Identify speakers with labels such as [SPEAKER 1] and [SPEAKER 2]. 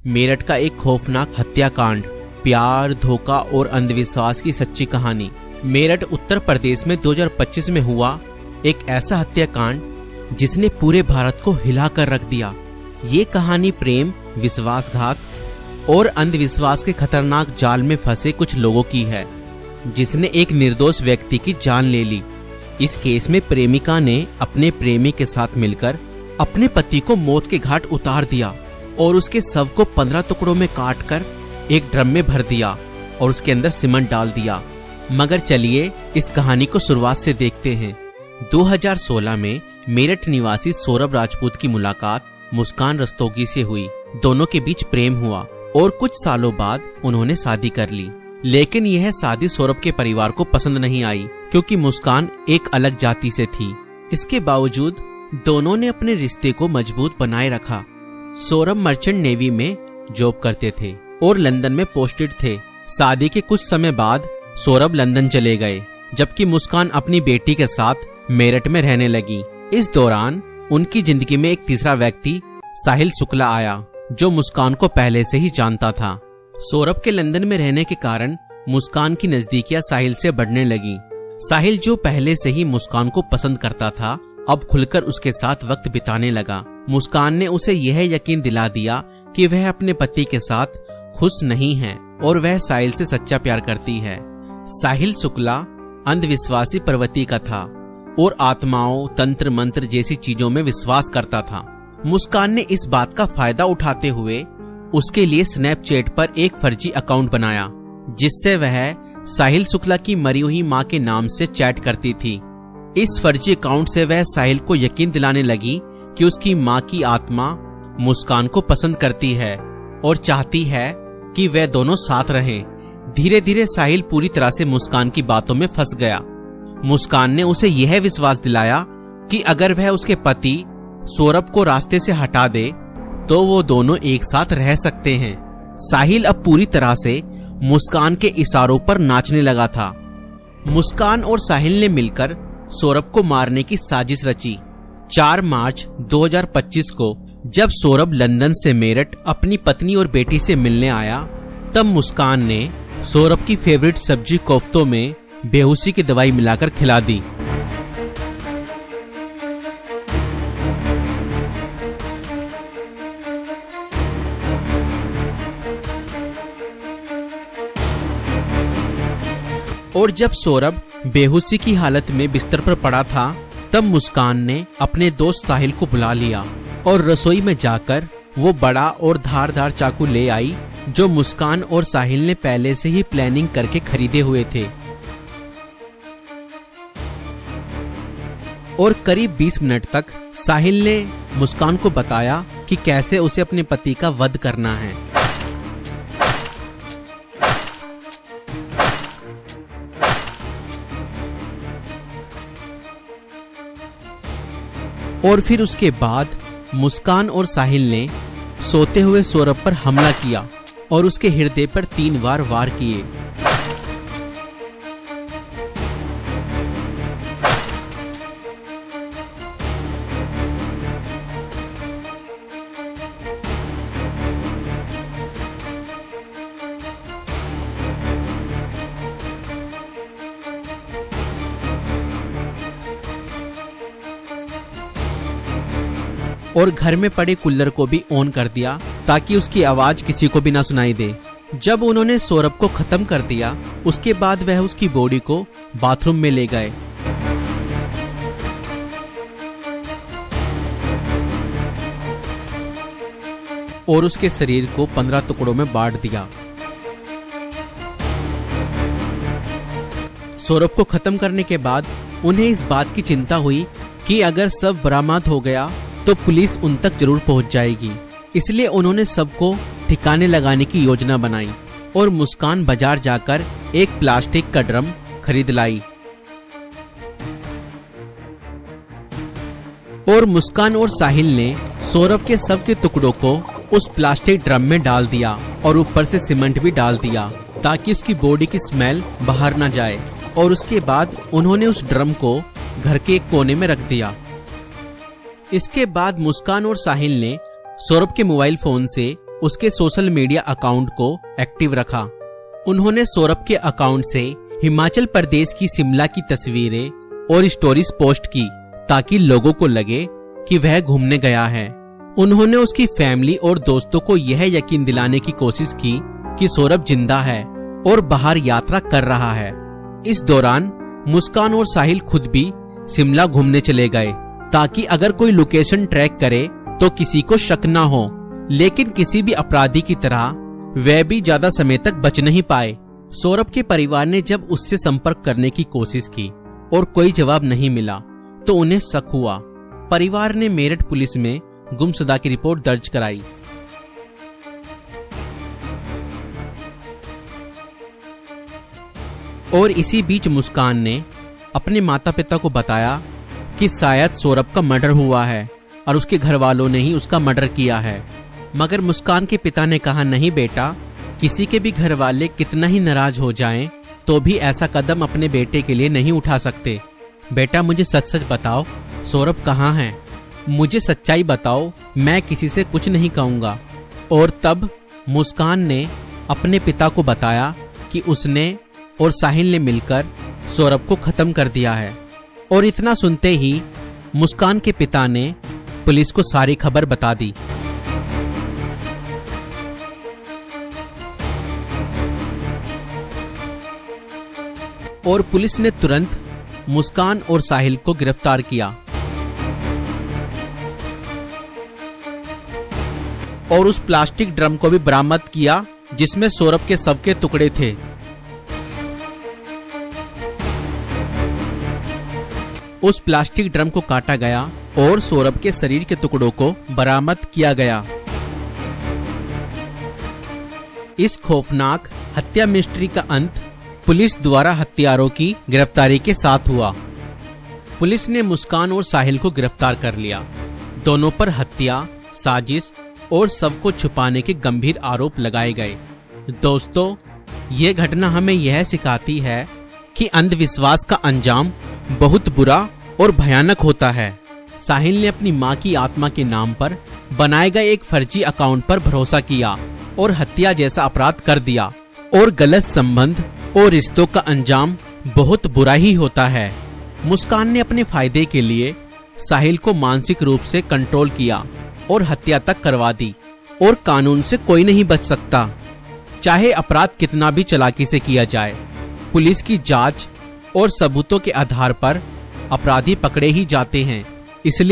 [SPEAKER 1] मेरठ का एक खौफनाक हत्याकांड, प्यार, धोखा और अंधविश्वास की सच्ची कहानी। मेरठ उत्तर प्रदेश में 2025 में हुआ एक ऐसा हत्याकांड जिसने पूरे भारत को हिलाकर रख दिया। ये कहानी प्रेम, विश्वासघात और अंधविश्वास के खतरनाक जाल में फंसे कुछ लोगों की है, जिसने एक निर्दोष व्यक्ति की जान ले ली। इस केस में प्रेमिका ने अपने प्रेमी के साथ मिलकर अपने पति को मौत के घाट उतार दिया और उसके शव को 15 टुकड़ों में काटकर एक ड्रम में भर दिया और उसके अंदर सीमेंट डाल दिया। मगर चलिए इस कहानी को शुरुआत से देखते हैं। 2016 में मेरठ निवासी सौरभ राजपूत की मुलाकात मुस्कान रस्तोगी से हुई। दोनों के बीच प्रेम हुआ और कुछ सालों बाद उन्होंने शादी कर ली। लेकिन यह शादी सौरभ के परिवार को पसंद नहीं आई, क्योंकि मुस्कान एक अलग जाति से थी। इसके बावजूद दोनों ने अपने रिश्ते को मजबूत बनाए रखा। सौरभ मर्चेंट नेवी में जॉब करते थे और लंदन में पोस्टेड थे। शादी के कुछ समय बाद सौरभ लंदन चले गए, जबकि मुस्कान अपनी बेटी के साथ मेरठ में रहने लगी। इस दौरान उनकी जिंदगी में एक तीसरा व्यक्ति साहिल शुक्ला आया, जो मुस्कान को पहले से ही जानता था। सौरभ के लंदन में रहने के कारण मुस्कान की नजदीकियां साहिल से बढ़ने लगी। साहिल, जो पहले से ही मुस्कान को पसंद करता था, अब खुलकर उसके साथ वक्त बिताने लगा। मुस्कान ने उसे यह यकीन दिला दिया कि वह अपने पति के साथ खुश नहीं है और वह साहिल से सच्चा प्यार करती है। साहिल शुक्ला अंधविश्वासी प्रवृत्ति का था और आत्माओं, तंत्र मंत्र जैसी चीजों में विश्वास करता था। मुस्कान ने इस बात का फायदा उठाते हुए उसके लिए स्नैपचैट पर एक फर्जी अकाउंट बनाया, जिससे वह साहिल शुक्ला की मरी हुई मां के नाम से चैट करती थी। इस फर्जी अकाउंट से वह साहिल को यकीन दिलाने लगी कि उसकी मां की आत्मा मुस्कान को पसंद करती है और चाहती है कि वे दोनों साथ रहें। धीरे धीरे साहिल पूरी तरह से मुस्कान की बातों में फंस गया। मुस्कान ने उसे यह विश्वास दिलाया कि अगर वह उसके पति सौरभ को रास्ते से हटा दे तो वो दोनों एक साथ रह सकते हैं। साहिल अब पूरी तरह से मुस्कान के इशारों पर नाचने लगा था। मुस्कान और साहिल ने मिलकर सौरभ को मारने की साजिश रची। 4 मार्च 2025 को जब सौरभ लंदन से मेरठ अपनी पत्नी और बेटी से मिलने आया, तब मुस्कान ने सौरभ की फेवरेट सब्जी कोफ्तों में बेहोशी की दवाई मिलाकर खिला दी। और जब सौरभ बेहोशी की हालत में बिस्तर पर पड़ा था, तब मुस्कान ने अपने दोस्त साहिल को बुला लिया और रसोई में जाकर वो बड़ा और धारदार चाकू ले आई, जो मुस्कान और साहिल ने पहले से ही प्लानिंग करके खरीदे हुए थे। और करीब 20 मिनट तक साहिल ने मुस्कान को बताया कि कैसे उसे अपने पति का वध करना है। और फिर उसके बाद मुस्कान और साहिल ने सोते हुए सौरभ पर हमला किया और उसके हृदय पर 3 बार वार किए। और घर में पड़े कूलर को भी ऑन कर दिया ताकि उसकी आवाज किसी को भी ना सुनाई दे। जब उन्होंने सौरभ को खत्म कर दिया, उसके बाद वह उसकी बॉडी को बाथरूम में ले गए। और उसके शरीर को 15 टुकड़ों में बांट दिया। सौरभ को खत्म करने के बाद उन्हें इस बात की चिंता हुई कि अगर सब बरामद हो गया तो पुलिस उन तक जरूर पहुंच जाएगी। इसलिए उन्होंने सबको ठिकाने लगाने की योजना बनाई और मुस्कान बाजार जाकर एक प्लास्टिक का ड्रम खरीद लाई। और मुस्कान और साहिल ने सौरभ के शव के टुकड़ों को उस प्लास्टिक ड्रम में डाल दिया और ऊपर से सीमेंट भी डाल दिया ताकि उसकी बॉडी की स्मेल बाहर ना जाए। और उसके बाद उन्होंने उस ड्रम को घर के एक कोने में रख दिया। इसके बाद मुस्कान और साहिल ने सौरभ के मोबाइल फोन से उसके सोशल मीडिया अकाउंट को एक्टिव रखा। उन्होंने सौरभ के अकाउंट से हिमाचल प्रदेश की शिमला की तस्वीरें और स्टोरीज पोस्ट की ताकि लोगों को लगे कि वह घूमने गया है। उन्होंने उसकी फैमिली और दोस्तों को यह यकीन दिलाने की कोशिश की कि सौरभ जिंदा है और बाहर यात्रा कर रहा है। इस दौरान मुस्कान और साहिल खुद भी शिमला घूमने चले गए ताकि अगर कोई लोकेशन ट्रैक करे तो किसी को शक न हो, लेकिन किसी भी अपराधी की तरह वह भी ज्यादा समय तक बच नहीं पाए। सौरभ के परिवार ने जब उससे संपर्क करने की कोशिश की और कोई जवाब नहीं मिला तो उन्हें शक हुआ। परिवार ने मेरठ पुलिस में गुमशुदा की रिपोर्ट दर्ज कराई। और इसी बीच मुस्कान ने अपने माता पिता को बताया कि शायद सौरभ का मर्डर हुआ है और उसके घर वालों ने ही उसका मर्डर किया है। मगर मुस्कान के पिता ने कहा, नहीं बेटा, किसी के भी घर वाले कितना ही नाराज हो जाएं तो भी ऐसा कदम अपने बेटे के लिए नहीं उठा सकते। बेटा, मुझे सच सच बताओ, सौरभ कहाँ है? मुझे सच्चाई बताओ, मैं किसी से कुछ नहीं कहूँगा। और तब मुस्कान ने अपने पिता को बताया कि उसने और साहिल ने मिलकर सौरभ को खत्म कर दिया है। और इतना सुनते ही मुस्कान के पिता ने पुलिस को सारी खबर बता दी। और पुलिस ने तुरंत मुस्कान और साहिल को गिरफ्तार किया और उस प्लास्टिक ड्रम को भी बरामद किया जिसमें सौरभ के शव के टुकड़े थे। उस प्लास्टिक ड्रम को काटा गया और सौरभ के शरीर के टुकड़ों को बरामद किया गया। इस खौफनाक हत्या मिस्ट्री का अंत पुलिस द्वारा हत्यारों की गिरफ्तारी के साथ हुआ। पुलिस ने मुस्कान और साहिल को गिरफ्तार कर लिया। दोनों पर हत्या, साजिश और शव को छुपाने के गंभीर आरोप लगाए गए। दोस्तों, ये घटना हमें यह सिखाती है कि अंधविश्वास का अंजाम बहुत बुरा और भयानक होता है। साहिल ने अपनी मां की आत्मा के नाम पर बनाए गए एक फर्जी अकाउंट पर भरोसा किया और हत्या जैसा अपराध कर दिया। और गलत संबंध और रिश्तों का अंजाम बहुत बुरा ही होता है। मुस्कान ने अपने फायदे के लिए साहिल को मानसिक रूप से कंट्रोल किया और हत्या तक करवा दी। और कानून से कोई नहीं बच सकता, चाहे अपराध कितना भी चालाकी से किया जाए। पुलिस की जांच और सबूतों के आधार पर अपराधी पकड़े ही जाते हैं। इसलिए